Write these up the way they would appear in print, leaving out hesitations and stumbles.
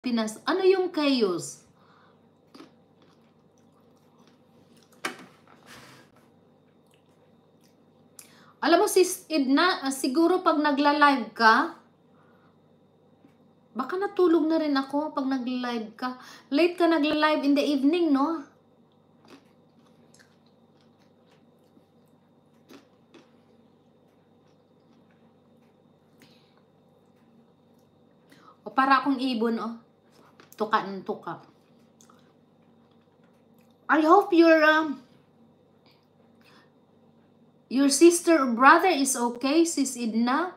Pinas. Ano yung chaos? Alam mo, sis Edna, siguro pag nagla-live ka, baka natulog na rin ako pag nagla-live ka. Late ka nagla-live in the evening, no? O para akong ibon, oh. Tuka ng tuka. I hope your sister or brother is okay, sis Edna.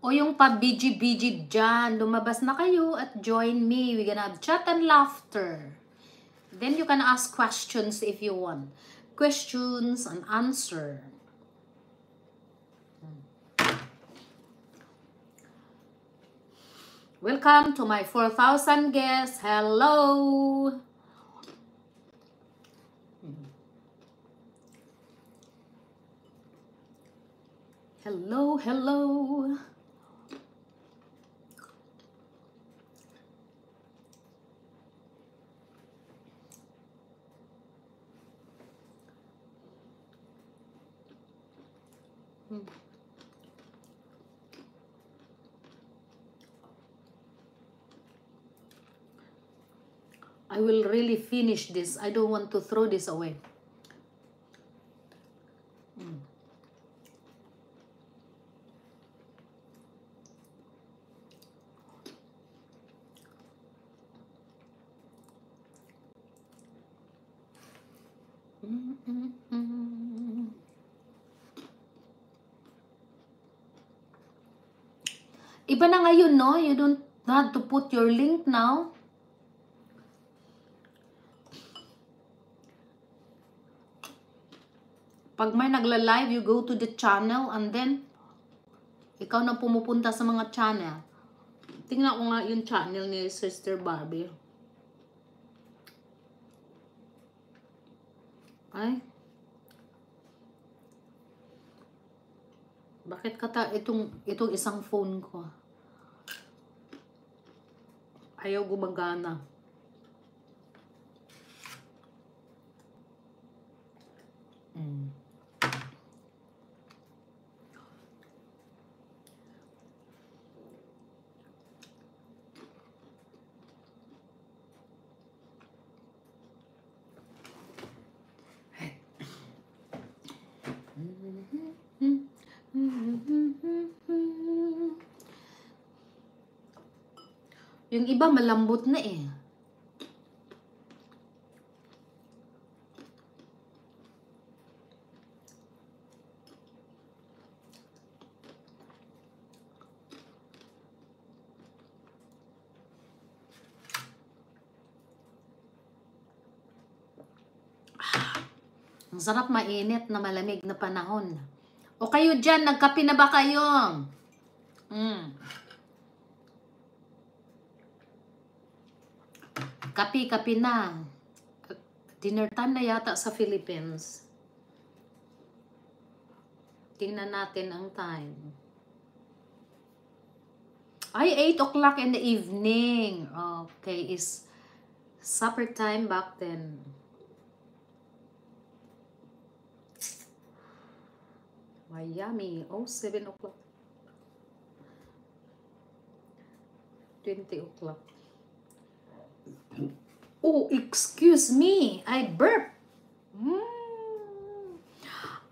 O yung pa-BG dyan, lumabas na kayo at join me. We're gonna have chat and laughter. Then you can ask questions if you want. Questions and answer. Welcome to my 4,000 guests. Hello. Hello, hello. I will really finish this. I don't want to throw this away. Iba na ngayon, no? You don't have to put your link now. Pag may nagla-live, you go to the channel and then ikaw na pumupunta sa mga channel. Tingnan ko nga yung channel ni Sister Barbie. Ay. Bakit kata itong isang phone ko? Ayaw gumagana. Yung iba malambot na eh. Ang sarap mainit na malamig na panahon. O kayo dyan, nagkape na ba kayo? Kape na. Dinner time na yata sa Philippines. Tingnan natin ang time. Ay, 8 o'clock in the evening. Okay, is supper time back then. Miami. 7 o'clock. 20 o'clock. Oh, excuse me. I burp.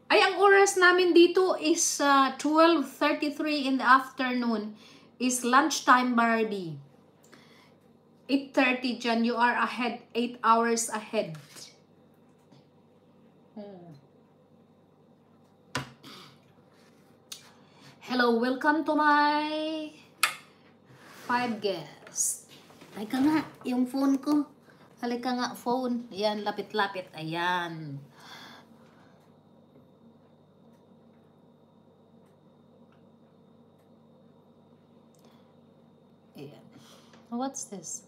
Ay, ang oras namin dito is 12:33 in the afternoon. Is lunchtime, Barbie. 8:30 dyan. You are ahead. 8 hours ahead. Hello, welcome to my 5 guests. Halika nga, yung phone ko. Halika nga, phone. Ayan, lapit-lapit. Ayan. Ayan. What's this?